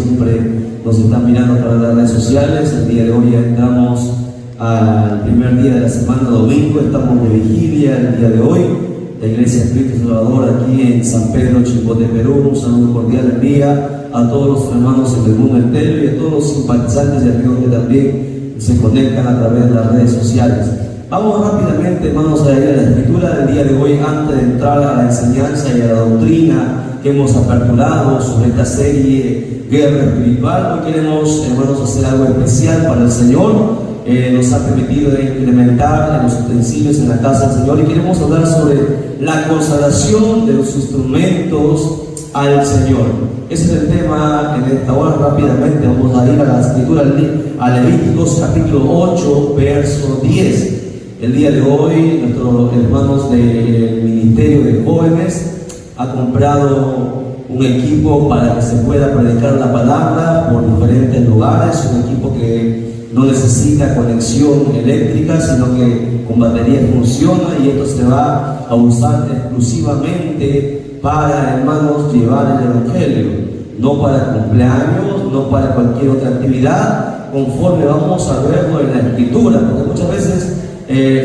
siempre nos están mirando a través de las redes sociales. El día de hoy ya entramos al primer día de la semana, domingo, estamos de vigilia el día de hoy. La Iglesia Cristo Salvador aquí en San Pedro, Chimbote, Perú. Un saludo cordial envía a todos los hermanos en el mundo entero y a todos los simpatizantes y amigos que también se conectan a través de las redes sociales. Vamos rápidamente, hermanos, a ir a la escritura del día de hoy antes de entrar a la enseñanza y a la doctrina que hemos aperturado sobre esta serie Guerra Espiritual. Hoy queremos, hermanos, hacer algo especial para el Señor. Nos ha permitido incrementar en los utensilios en la casa del Señor y queremos hablar sobre la consagración de los instrumentos al Señor. Ese es el tema en esta hora. Rápidamente vamos a ir a la escritura, a Levíticos capítulo 8, verso 10. El día de hoy nuestros hermanos del Ministerio de Jóvenes ha comprado un equipo para que se pueda predicar la palabra por diferentes lugares, un equipo que no necesita conexión eléctrica, sino que con batería funciona, y esto se va a usar exclusivamente para, hermanos, llevar el Evangelio, no para cumpleaños, no para cualquier otra actividad, conforme vamos a verlo en la Escritura, porque muchas veces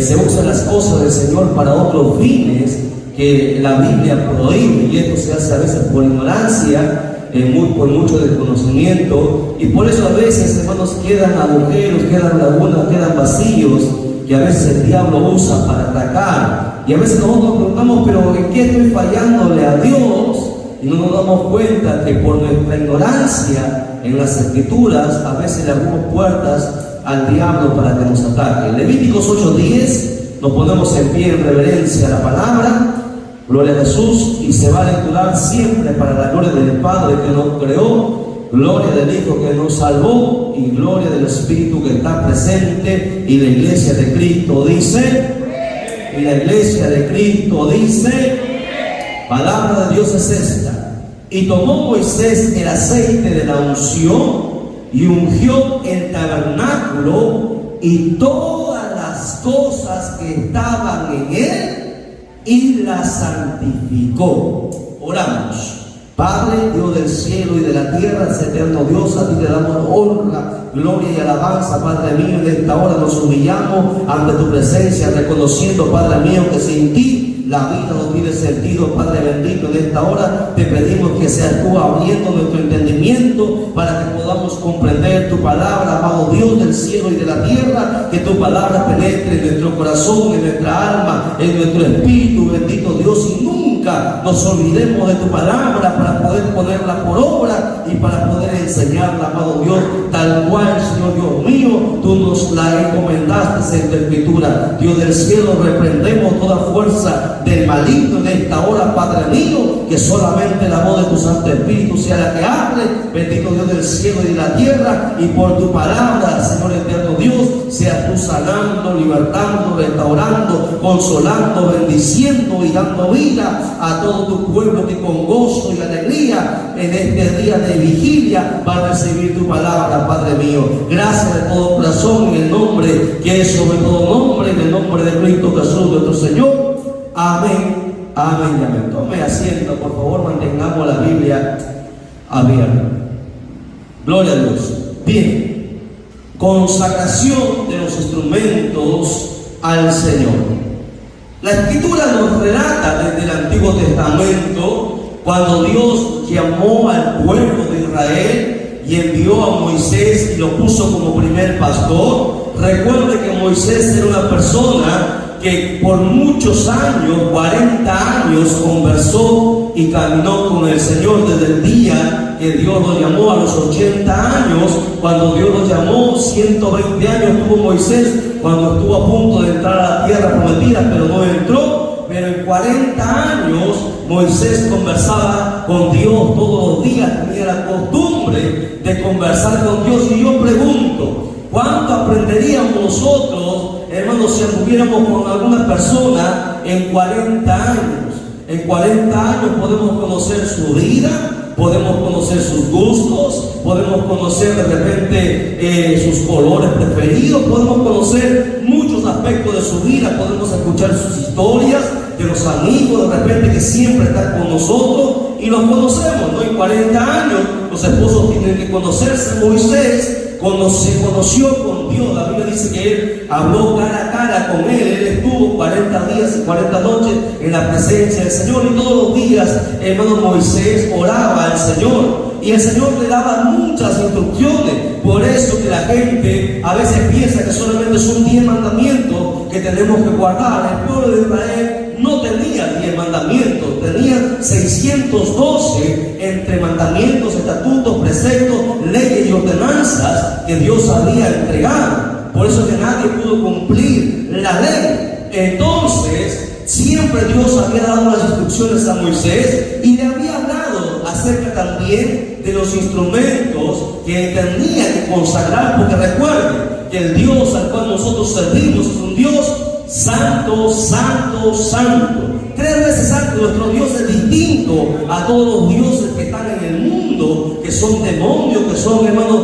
se usan las cosas del Señor para otros fines que la Biblia prohíbe, y esto se hace a veces por ignorancia, por mucho desconocimiento, y por eso a veces, hermanos, quedan agujeros, quedan lagunas, quedan vacíos que a veces el diablo usa para atacar, y a veces nosotros nos preguntamos, pero ¿en qué estoy fallándole a Dios? Y no nos damos cuenta que por nuestra ignorancia en las Escrituras a veces le abrimos puertas al diablo para que nos ataque. En Levíticos 8:10 nos ponemos en pie en reverencia a la palabra. Gloria a Jesús, y se va a lecturar siempre para la gloria del Padre que nos creó, gloria del Hijo que nos salvó y gloria del Espíritu que está presente. Y la Iglesia de Cristo dice, y la Iglesia de Cristo dice, palabra de Dios es esta. Y tomó Moisés el aceite de la unción y ungió el tabernáculo y todas las cosas que estaban en él, y la santificó. Oramos. Padre, Dios del cielo y de la tierra, eterno Dios, a ti te damos honra, gloria y alabanza, Padre mío. En esta hora nos humillamos ante tu presencia, reconociendo, Padre mío, que sin ti la vida no tiene sentido. Padre bendito, en esta hora te pedimos que seas tú abriendo nuestro entendimiento para que podamos comprender tu palabra, amado Dios del cielo y de la tierra, que tu palabra penetre en nuestro corazón, en nuestra alma, en nuestro espíritu, bendito Dios, y nunca nos olvidemos de tu palabra para poder ponerla por obra y para poder enseñarla, amado Dios, tal cual, Señor Dios mío, tú nos la encomendaste en tu escritura. Dios del cielo, reprendemos toda fuerza del maligno en esta hora, Padre mío, que solamente la voz de tu Santo Espíritu sea la que hable, bendito Dios del cielo y de la tierra, y por tu palabra, Señor eterno Dios, seas tú sanando, libertando, restaurando, consolando, bendiciendo y dando vida a todo tu pueblo que con gozo y alegría en este día de vigilia va a recibir tu palabra, Padre mío. Gracias de todo corazón, en el nombre que es sobre todo nombre, en el nombre de Cristo Jesús nuestro Señor. Amén, amén y amén. Tome asiento, por favor, mantengamos la Biblia abierta. Gloria a Dios. Bien, consagración de los instrumentos al Señor. La Escritura nos relata desde el Antiguo Testamento cuando Dios llamó al pueblo de Israel y envió a Moisés y lo puso como primer pastor. Recuerde que Moisés era una persona que por muchos años, 40 años, conversó y caminó con el Señor desde el día que Dios lo llamó a los 80 años. Cuando Dios lo llamó, 120 años tuvo Moisés cuando estuvo a punto de entrar a la tierra prometida, pero no entró. Pero en 40 años Moisés conversaba con Dios todos los días, tenía la costumbre de conversar con Dios. Y yo pregunto, ¿cuánto aprenderíamos nosotros, hermanos, si anduviéramos con alguna persona en 40 años? En 40 años podemos conocer su vida, podemos conocer sus gustos, podemos conocer de repente sus colores preferidos, podemos conocer muchos aspectos de su vida, podemos escuchar sus historias, de los amigos de repente que siempre están con nosotros. y los conocemos, ¿no? En 40 años los esposos tienen que conocerse. Moisés, cuando se conoció con Dios, la Biblia dice que él habló cara a cara con él estuvo 40 días y 40 noches en la presencia del Señor, y todos los días, hermano, Moisés oraba al Señor, y el Señor le daba muchas instrucciones. Por eso que la gente a veces piensa que solamente son 10 mandamientos que tenemos que guardar. El pueblo de Israel no tenía 10 mandamientos, tenía 612 entre mandamientos, estatutos, preceptos, leyes y ordenanzas que Dios había entregado. Por eso que nadie pudo cumplir la ley. Entonces, siempre Dios había dado las instrucciones a Moisés y le había hablado acerca también de los instrumentos que tenía que consagrar, porque recuerden que el Dios al cual nosotros servimos es un Dios santo, santo, santo. 3 veces santo. Nuestro Dios es distinto a todos los dioses que están en el mundo, que son demonios, que son, hermanos,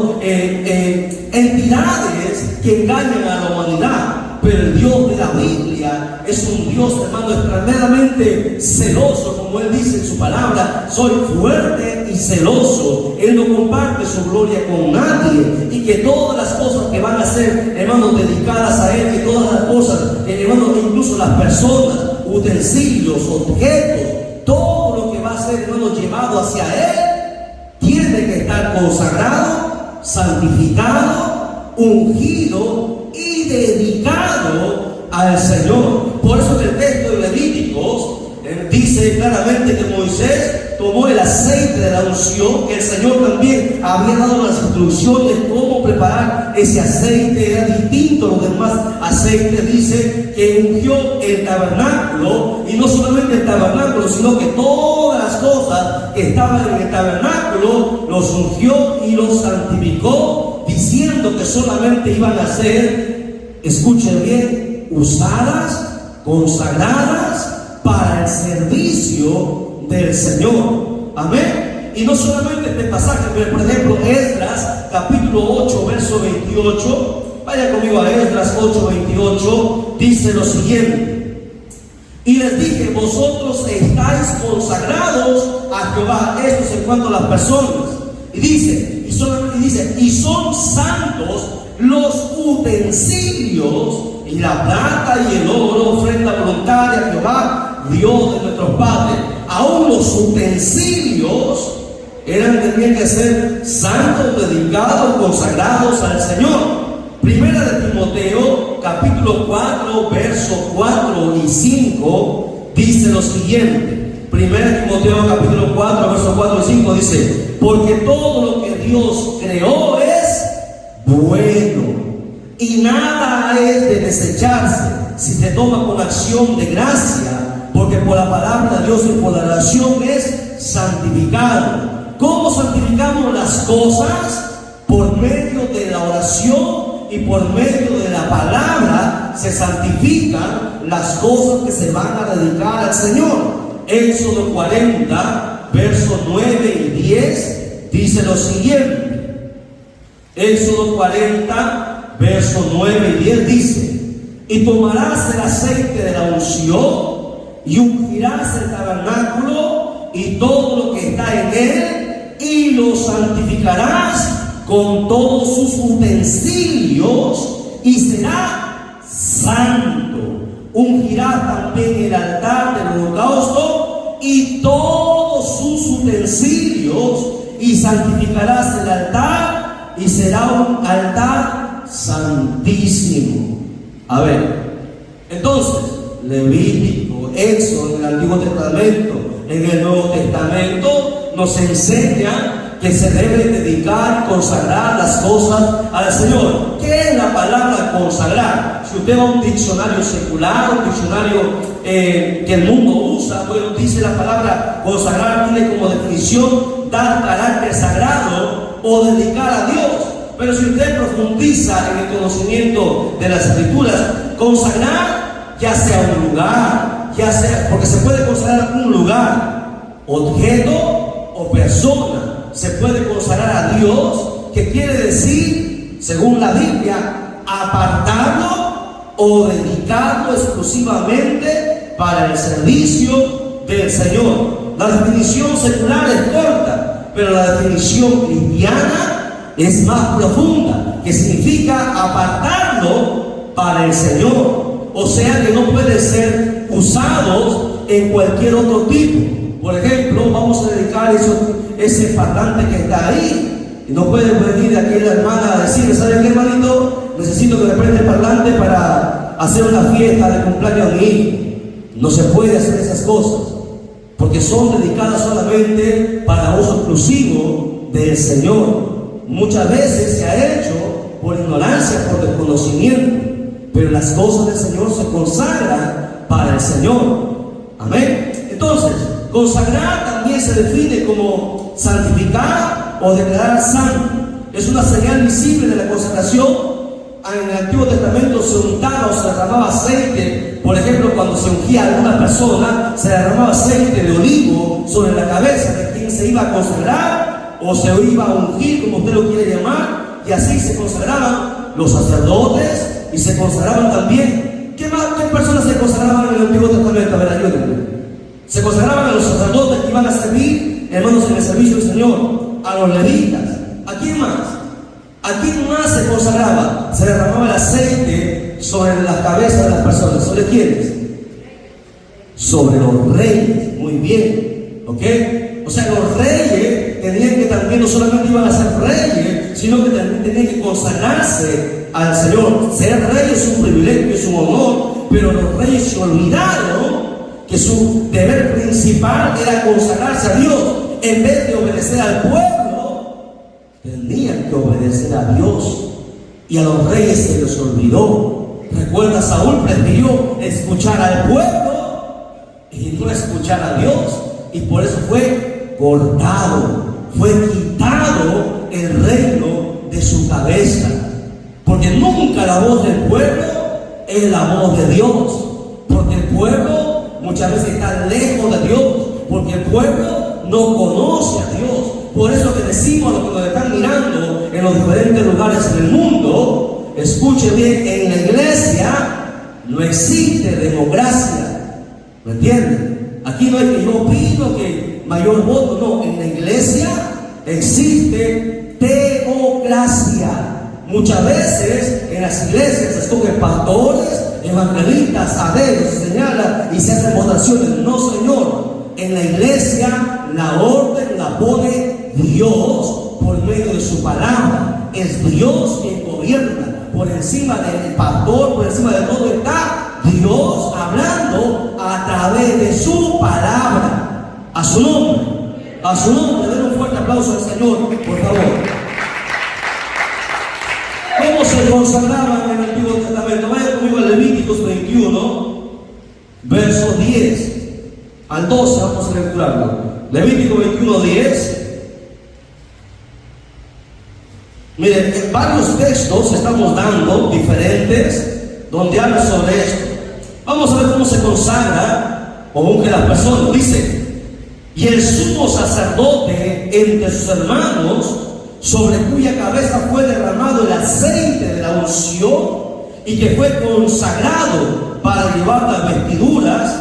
entidades que engañan a la humanidad. Pero el Dios de la Biblia es un Dios, hermano, extremadamente celoso, como Él dice en su palabra: soy fuerte y celoso. Él no comparte su gloria con nadie, y que todas las cosas que van a ser, hermano, dedicadas a Él, que todas las cosas, hermano, incluso las personas, utensilios, objetos, todo lo que va a ser, hermano, llevado hacia Él, tiene que estar consagrado, santificado, ungido y dedicado al Señor. Por eso que el texto de Levíticos dice claramente que Moisés tomó el aceite de la unción, que el Señor también había dado las instrucciones cómo preparar ese aceite. Era distinto a los demás aceites. Dice que ungió el tabernáculo, y no solamente el tabernáculo, sino que todas las cosas que estaban en el tabernáculo los ungió y los santificó, diciendo que solamente iban a ser, escuchen bien, usadas, consagradas para el servicio del Señor. Amén. Y no solamente este pasaje, pero por ejemplo Esdras capítulo 8 verso 28, vaya conmigo a Esdras 8, 28, dice lo siguiente: y les dije, vosotros estáis consagrados a Jehová. Esto es en cuanto a las personas. Y dice, y son santos los utensilios y la plata y el oro, ofrenda voluntaria a Jehová, Dios de nuestros padres. Aún los utensilios tenían que ser santos, dedicados, consagrados al Señor. Primera de Timoteo capítulo 4 versos 4 y 5 dice lo siguiente. Primera de Timoteo capítulo 4 versos 4 y 5 dice: porque todo lo que Dios creó es bueno, y nada es de desecharse si se toma con acción de gracia, porque por la palabra de Dios y por la oración es santificado. ¿Cómo santificamos las cosas? Por medio de la oración y por medio de la palabra se santifican las cosas que se van a dedicar al Señor. Éxodo 40 versos 9 y 10 dice lo siguiente. Éxodo 40 versos 9 y 10 dice: y tomarás el aceite de la unción y ungirás el tabernáculo y todo lo que está en él, y lo santificarás con todos sus utensilios, y será santo. Ungirás también el altar del holocausto y todos sus utensilios, y santificarás el altar, y será un altar santísimo. A ver, entonces, Levítico, Éxodo, en el Antiguo Testamento, en el Nuevo Testamento, nos enseña que se debe dedicar y consagrar las cosas al Señor. ¿Qué es la palabra consagrar? Si usted va a un diccionario secular, un diccionario que el mundo usa, bueno, dice la palabra consagrar, tiene como definición dar carácter sagrado o dedicar a Dios. Pero si usted profundiza en el conocimiento de las Escrituras, consagrar, ya sea un lugar, ya sea, porque se puede consagrar un lugar, objeto o persona. Se puede consagrar a Dios, que quiere decir, según la Biblia, apartarlo o dedicarlo exclusivamente para el servicio del Señor. La definición secular es corta, pero la definición cristiana es más profunda, que significa apartarlo para el Señor. O sea que no pueden ser usados en cualquier otro tipo. Por ejemplo, vamos a dedicar ese parlante que está ahí. Y no puede venir aquella hermana a decirle: ¿sabe qué, hermanito? Necesito que me preste el parlante para hacer una fiesta de cumpleaños a mi hijo. No se puede hacer esas cosas, porque son dedicadas solamente para uso exclusivo del Señor. Muchas veces se ha hecho por ignorancia, por desconocimiento, pero las cosas del Señor se consagran para el Señor. Amén. Entonces, consagrar también se define como santificar o declarar santo. Es una señal visible de la consagración. En el Antiguo Testamento se untaba o se derramaba aceite. Por ejemplo, cuando se ungía a alguna persona, se derramaba aceite de olivo sobre la cabeza de quien se iba a consagrar o se iba a ungir, como usted lo quiere llamar, y así se consagraban los sacerdotes y se consagraban también. ¿Qué personas se consagraban en el Antiguo Testamento? A ver, ayúdenme. Se consagraban a los sacerdotes que iban a servir, hermanos, en el servicio del Señor, a los levitas. ¿A quién más? ¿A quién más se consagraba? Se derramaba el aceite sobre las cabezas de las personas. ¿Sobre quiénes? Sobre los reyes. Muy bien. ¿Ok? O sea, los reyes tenían que también, no solamente iban a ser reyes, sino que también tenían que consagrarse al Señor. Ser rey es un privilegio, es un honor, pero los reyes se olvidaron que su deber principal era consagrarse a Dios. En vez de obedecer al pueblo, tenían que obedecer a Dios, y a los reyes se les olvidó. Recuerda, Saúl prefirió escuchar al pueblo y no escuchar a Dios, y por eso fue cortado, fue quitado el reino de su cabeza, porque nunca la voz del pueblo es la voz de Dios, porque el pueblo muchas veces está lejos de Dios, porque el pueblo no conoce a Dios. Por eso que decimos a los que nos están mirando en los diferentes lugares en el mundo: escuche bien, en la iglesia no existe democracia. ¿Me entienden? Aquí no es que yo opino que mayor voto, no. En la iglesia existe teocracia. Muchas veces en las iglesias se escogen pastores, evangelistas, adeos, se señala y se hacen votaciones. No, señor. En la iglesia la orden la pone Dios por medio de su palabra. Es Dios quien gobierna. Por encima del pastor, por encima de todo está Dios hablando a través de su palabra. A su nombre. A su nombre. Den un fuerte aplauso al Señor, por favor. ¿Cómo se consagraban en el Antiguo Testamento? Vaya conmigo a Levíticos 21, versos 10 al 12, vamos a lecturarlo. Levítico 21, 10. Miren, en varios textos estamos dando diferentes donde habla sobre esto. Vamos a ver cómo se consagra o unge las personas. Dice: y el sumo sacerdote entre sus hermanos, sobre cuya cabeza fue derramado el aceite de la unción y que fue consagrado para llevar las vestiduras,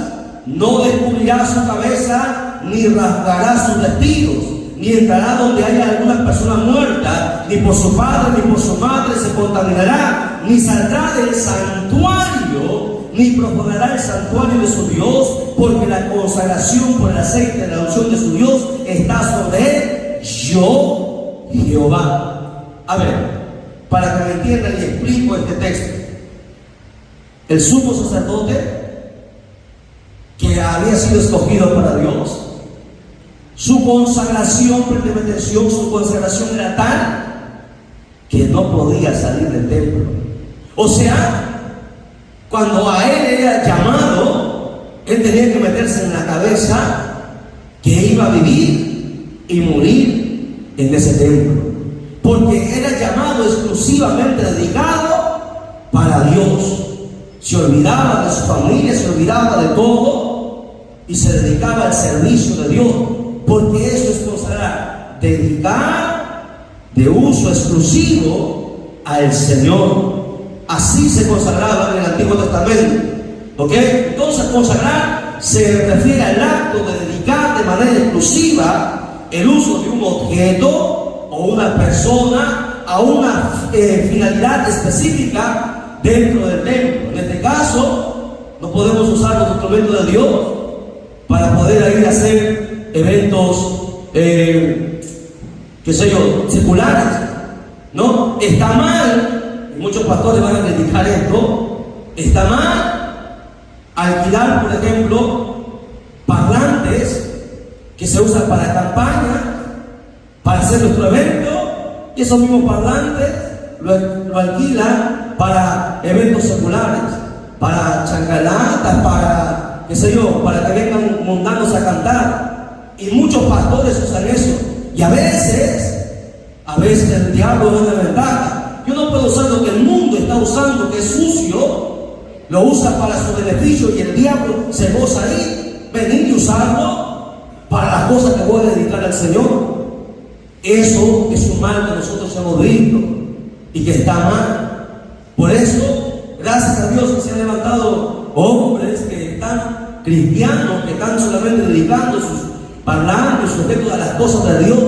no descubrirá su cabeza, ni rasgará sus vestidos, ni entrará donde haya alguna persona muerta, ni por su padre ni por su madre se contaminará, ni saldrá del santuario, ni profanará el santuario de su Dios, porque la consagración por el aceite de la unción de su Dios está sobre él. Yo, Jehová. A ver, para que me entiendan y explico este texto. El sumo sacerdote, que había sido escogido para Dios, su consagración, su consagración era tal que no podía salir del templo. O sea, cuando a él era llamado, él tenía que meterse en la cabeza que iba a vivir y morir en ese templo, porque era llamado exclusivamente dedicado para Dios. Se olvidaba de su familia, se olvidaba de todo y se dedicaba al servicio de Dios, porque eso es consagrar, dedicar de uso exclusivo al Señor. Así se consagraba en el Antiguo Testamento. ¿Ok? Entonces, consagrar se refiere al acto de dedicar de manera exclusiva el uso de un objeto o una persona a una finalidad específica dentro del templo. En este caso, no podemos usar los instrumentos de Dios para poder ir a hacer eventos, seculares. ¿No? Está mal, y muchos pastores van a criticar esto, está mal alquilar, por ejemplo, parlantes que se usan para campaña, para hacer nuestro evento, y esos mismos parlantes lo alquilan para eventos seculares, para chancalatas, para, para que vengan mundanos a cantar. Y muchos pastores usan eso. Y a veces el diablo da una ventaja. Yo no puedo usar lo que el mundo está usando, que es sucio, lo usa para su beneficio, y el diablo se goza ahí, venir y usarlo para las cosas que voy a dedicar al Señor. Eso es un mal que nosotros hemos visto y que está mal. Por eso, gracias a Dios que se han levantado hombres que están cristianos, que están solamente dedicando sus parlantes, sus objetos a las cosas de Dios.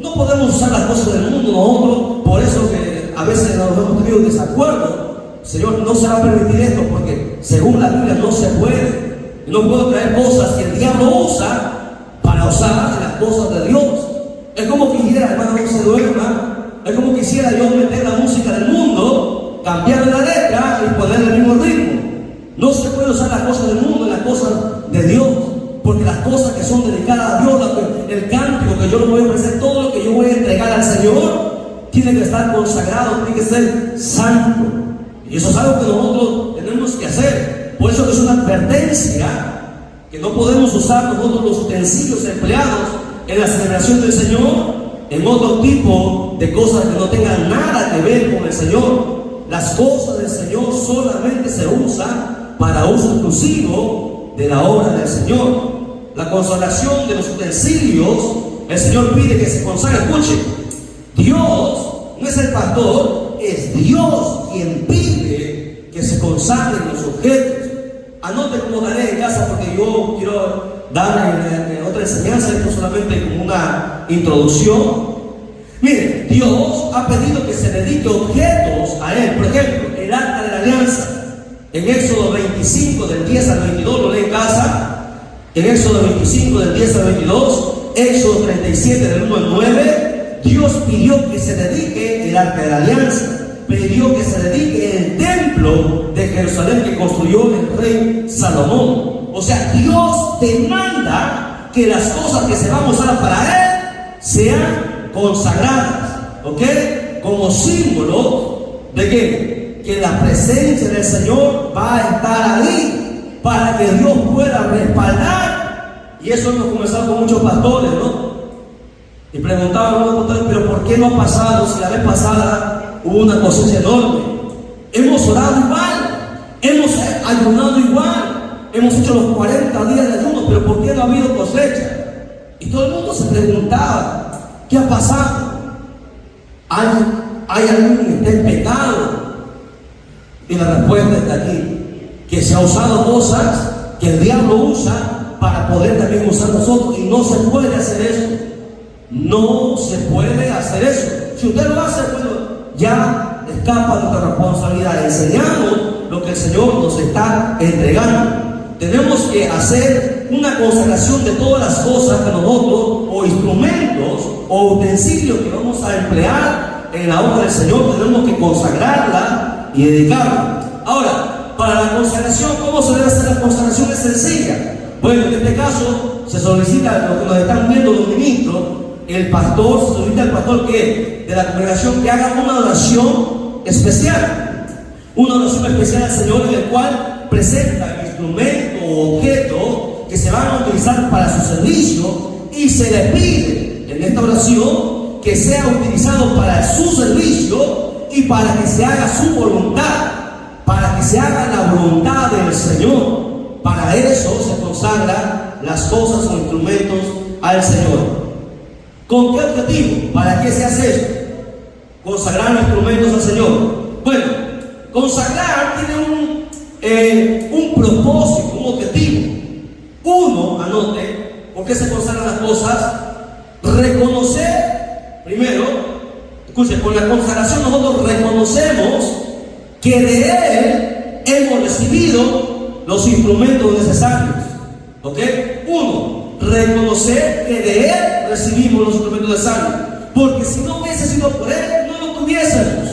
No podemos usar las cosas del mundo nosotros. Por eso que a veces nos hemos tenido desacuerdo. Señor, no se va a permitir esto porque según la Biblia no se puede. No puedo traer cosas que el diablo usa para usar las cosas de Dios. Es como quisiera, hermano, no se duerma. Es como quisiera yo meter la música del mundo, cambiar la letra y ponerle el mismo ritmo. No se puede usar las cosas del mundo en las cosas de Dios, porque las cosas que son dedicadas a Dios, el cántico que yo le voy a ofrecer, todo lo que yo voy a entregar al Señor, tiene que estar consagrado, tiene que ser santo. Y eso es algo que nosotros tenemos que hacer. Por eso es una advertencia que no podemos usar nosotros los utensilios empleados en la celebración del Señor en otro tipo de cosas que no tengan nada que ver con el Señor. Las cosas del Señor solamente se usan para uso exclusivo de la obra del Señor. La consagración de los utensilios, el Señor pide que se consagre. Escuchen, Dios no es el pastor, es Dios quien pide que se consagren los objetos. Anote como daré en casa, porque yo quiero dar otra enseñanza, esto solamente como una introducción. Miren, Dios ha pedido que se dedique objetos a Él. Por ejemplo, el arca de la alianza, en Éxodo 25 del 10 al 22, lo lee en casa. En Éxodo 25 del 10 al 22, Éxodo 37 del 1 al 9, Dios pidió que se dedique el arca de la alianza, pidió que se dedique el templo de Jerusalén que construyó el rey Salomón. O sea, Dios demanda que las cosas que se van a usar para Él sean consagradas, ¿ok? Como símbolo de que la presencia del Señor va a estar ahí para que Dios pueda respaldar. Y eso hemos conversado con muchos pastores, ¿no? Y preguntaban a los pastores, pero ¿por qué no ha pasado si la vez pasada hubo una cosecha enorme? Hemos orado igual, hemos ayunado igual, hemos hecho los 40 días de ayuno, pero ¿por qué no ha habido cosecha? Y todo el mundo se preguntaba, ¿qué ha pasado? ¿Hay alguien que esté en pecado? Y la respuesta está aquí, que se ha usado cosas que el diablo usa para poder también usar nosotros, y no se puede hacer eso. No se puede hacer eso. Si usted lo hace, bueno, ya escapa de nuestra responsabilidad. Enseñamos lo que el Señor nos está entregando. Tenemos que hacer una consagración de todas las cosas que nosotros, o instrumentos, o utensilios que vamos a emplear en la obra del Señor. Tenemos que consagrarla y dedicarla. Ahora, para la consagración, ¿cómo se debe hacer la consagración? Es sencilla. Bueno, en este caso, se solicita, lo que nos están viendo los ministros, el pastor, se solicita al pastor que de la congregación que haga una oración especial. Una oración especial al Señor, en el cual presenta el instrumento o objeto que se van a utilizar para su servicio, y se le pide en esta oración que sea utilizado para su servicio y para que se haga su voluntad, para que se haga la voluntad del Señor. Para eso se consagran las cosas o instrumentos al Señor. ¿Con qué objetivo? ¿Para qué se hace eso? Consagrar instrumentos al Señor. Bueno, consagrar tiene un propósito, un objetivo. qué se consagran las cosas? Reconocer, primero, escuchen, con la consagración nosotros reconocemos que de Él hemos recibido los instrumentos necesarios. ¿Ok? Uno, reconocer que de Él recibimos los instrumentos necesarios. Porque si no hubiese sido por Él, no lo tuviésemos.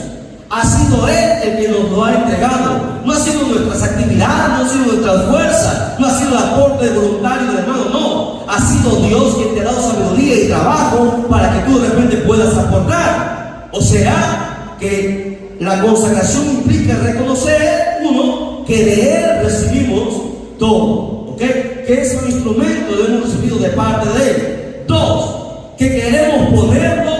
Ha sido Él el que nos lo ha entregado. No ha sido nuestras actividades, no ha sido nuestras fuerzas, no ha sido el aporte voluntario del hermano, no. Ha sido Dios quien te ha dado sabiduría y trabajo para que tú de repente puedas aportar. O sea, que la consagración implica reconocer, uno, que de Él recibimos todo. ¿Ok? Que es un instrumento que hemos recibido de parte de Él. Dos, que queremos ponerlo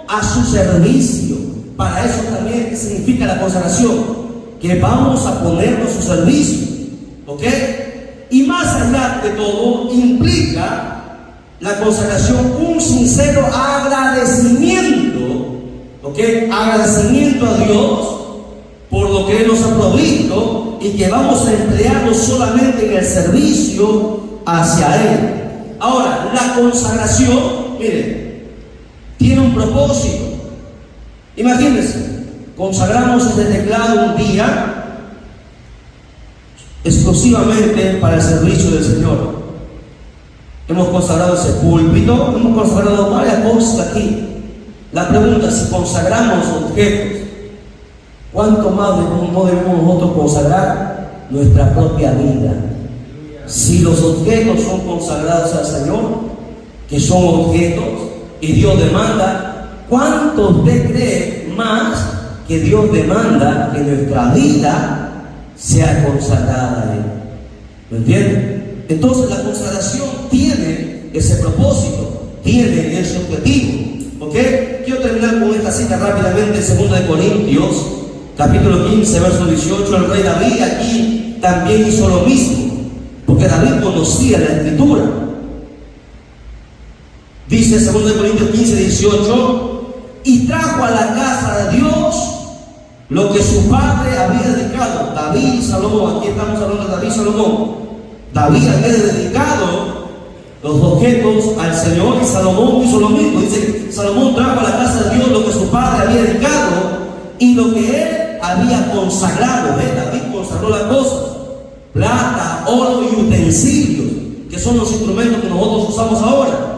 a su servicio. Para eso también significa la consagración, que vamos a ponerlo a su servicio. ¿Ok? Y más allá de todo, implica la consagración un sincero agradecimiento. ¿Ok? Agradecimiento a Dios por lo que Él nos ha provisto y que vamos a emplearlo solamente en el servicio hacia Él. Ahora, la consagración, miren, tiene un propósito. Imagínense, consagramos este teclado un día exclusivamente para el servicio del Señor. Hemos consagrado ese púlpito, hemos consagrado varias cosas aquí. La pregunta es si consagramos objetos, ¿cuánto más no debemos nosotros consagrar nuestra propia vida? Si los objetos son consagrados al Señor, que son objetos, y Dios demanda, ¿cuánto usted cree más que Dios demanda que nuestra vida sea consagrada a Él? ¿Me entienden? Entonces la consagración tiene ese propósito, tiene ese objetivo. ¿Ok? Quiero terminar con esta cita rápidamente en 2 Corintios, capítulo 15, verso 18. El rey David aquí también hizo lo mismo, porque David conocía la Escritura. Dice 2 Corintios 15, 18: y trajo a la casa de Dios lo que su padre había dedicado. David y Salomón, aquí estamos hablando de David y Salomón. David había dedicado los objetos al Señor y Salomón hizo lo mismo. Dice, Salomón trajo a la casa de Dios lo que su padre había dedicado y lo que él había consagrado. David consagró las cosas: plata, oro y utensilios, que son los instrumentos que nosotros usamos ahora.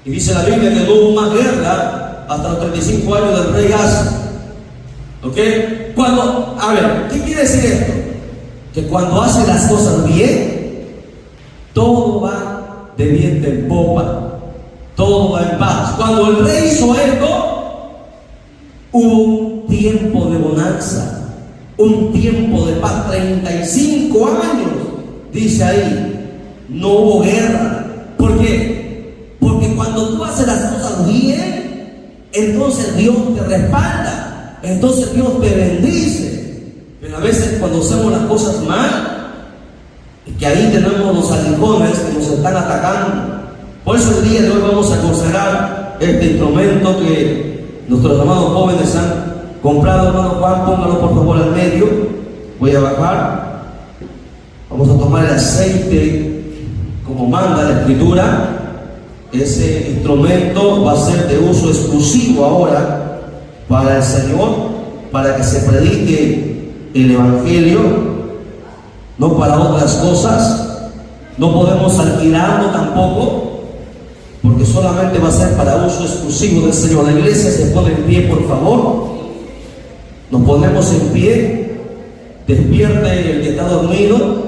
Y dice la Biblia que no hubo más guerra hasta los 35 años del rey Asa. ¿Ok? A ver, ¿qué quiere decir esto? Que cuando hace las cosas bien, todo va de viento en popa, todo va en paz. Cuando el rey hizo esto, hubo un tiempo de bonanza, un tiempo de paz. 35 años, dice ahí, no hubo guerra. ¿Por qué? Porque cuando tú haces las cosas bien, entonces Dios te respalda, entonces Dios te bendice. Pero a veces cuando hacemos las cosas mal, es que ahí tenemos los aguijones que nos están atacando. Por eso el día de hoy vamos a consagrar este instrumento que nuestros amados jóvenes han comprado. Hermano Juan, póngalo por favor al medio. Voy a bajar. Vamos a tomar el aceite como manda la Escritura. Ese instrumento va a ser de uso exclusivo ahora para el Señor, para que se predique el Evangelio, no para otras cosas. No podemos alquilarlo tampoco, porque solamente va a ser para uso exclusivo del Señor. La iglesia se pone en pie, por favor. Nos ponemos en pie. Despierte el que está dormido.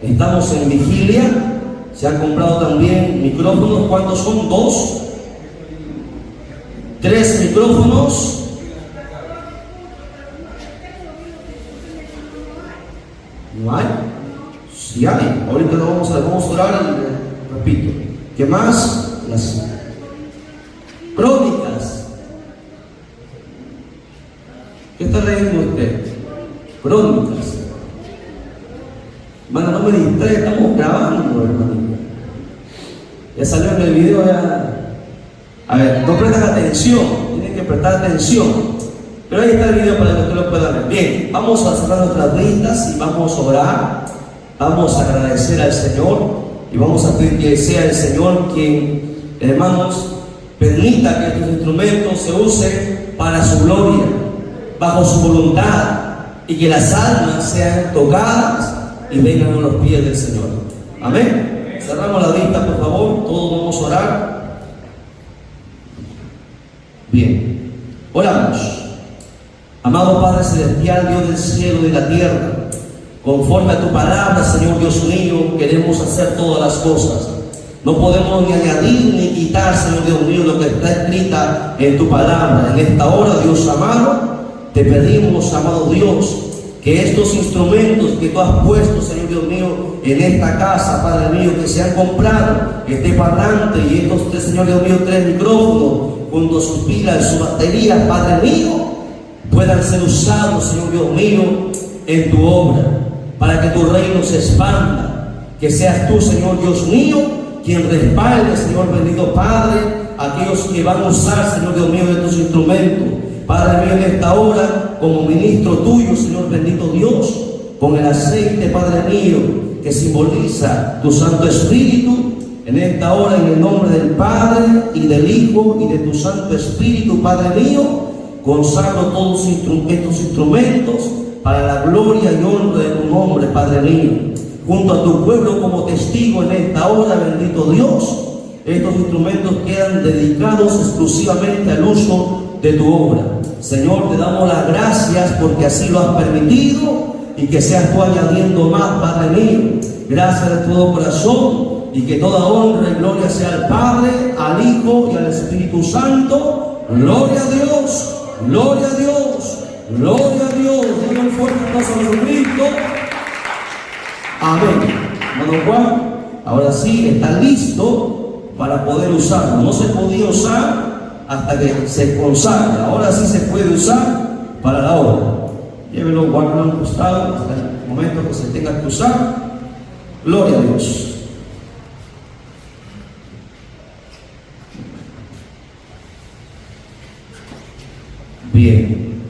Estamos en vigilia. Se han comprado también micrófonos. ¿Cuántos son? 2, 3 micrófonos. ¿No hay? Sí hay. Ahorita lo vamos a orar y repito. ¿Qué más? Las crónicas. ¿Qué está leyendo usted? Crónicas. Hermano, no me distrae, estamos grabando, hermanito. Ya salió en el video, ya. A ver, no prestan atención, tienen que prestar atención. Pero ahí está el video para que usted lo pueda ver. Bien, vamos a cerrar nuestras vistas y vamos a orar. Vamos a agradecer al Señor y vamos a pedir que sea el Señor quien, hermanos, permita que estos instrumentos se usen para su gloria, bajo su voluntad, y que las almas sean tocadas y vengan a los pies del Señor. Amén. Cerramos la vista, por favor, todos vamos a orar. Bien, oramos. Amado Padre Celestial, Dios del cielo y de la tierra, conforme a tu palabra, Señor Dios mío, queremos hacer todas las cosas. No podemos ni añadir ni quitar, Señor Dios mío, lo que está escrita en tu palabra. En esta hora, Dios amado, te pedimos, amado Dios, que estos instrumentos que tú has puesto, Señor Dios mío, en esta casa, Padre mío, que se han comprado, este parlante y estos, Señor Dios mío, 3 micrófonos, junto a sus pilas y sus baterías, Padre mío, puedan ser usados, Señor Dios mío, en tu obra, para que tu reino se expanda. Que seas tú, Señor Dios mío, quien respalde, Señor bendito Padre, a aquellos que van a usar, Señor Dios mío, estos instrumentos. Padre mío, en esta hora, como ministro tuyo, Señor bendito Dios, con el aceite, Padre mío, que simboliza tu Santo Espíritu, en esta hora, en el nombre del Padre y del Hijo y de tu Santo Espíritu, Padre mío, consagro todos estos instrumentos para la gloria y honra de tu nombre, Padre mío, junto a tu pueblo como testigo en esta hora, bendito Dios. Estos instrumentos quedan dedicados exclusivamente al uso de tu obra. Señor, te damos las gracias porque así lo has permitido, y que seas tú añadiendo más, Padre mío. Gracias de todo corazón, y que toda honra y gloria sea al Padre, al Hijo y al Espíritu Santo. Gloria a Dios, gloria a Dios, gloria a Dios. Denle un fuerte aplauso a Jesucristo. Amén. Hermano Juan, ahora sí está listo para poder usarlo. No se podía usar hasta que se consagre. Ahora sí se puede usar para la obra. Llévelo, guárdalo al costado hasta el momento que se tenga que usar. Gloria a Dios. Bien.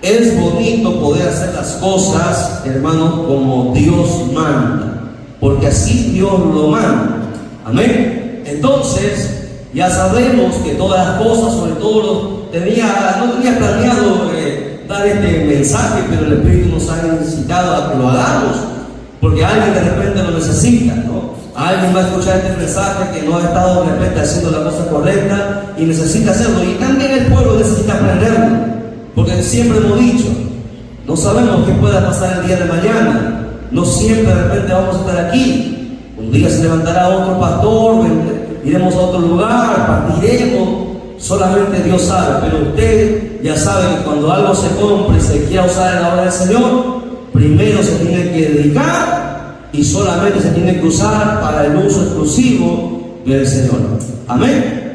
Es bonito poder hacer las cosas, hermanos, como Dios manda, porque así Dios lo manda. Amén. Entonces, ya sabemos que todas las cosas, sobre todo no tenía planeado dar este mensaje, pero el Espíritu nos ha incitado a que lo hagamos, porque alguien de repente lo necesita, ¿no? Alguien va a escuchar este mensaje que no ha estado de repente haciendo la cosa correcta y necesita hacerlo, y también el pueblo necesita aprenderlo, porque siempre hemos dicho, no sabemos qué pueda pasar el día de mañana, no siempre de repente vamos a estar aquí. Un día se levantará otro pastor, iremos a otro lugar, partiremos, solamente Dios sabe. Pero usted ya sabe que cuando algo se compre y se quiera usar en la obra del Señor, primero se tiene que dedicar y solamente se tiene que usar para el uso exclusivo del Señor. Amén.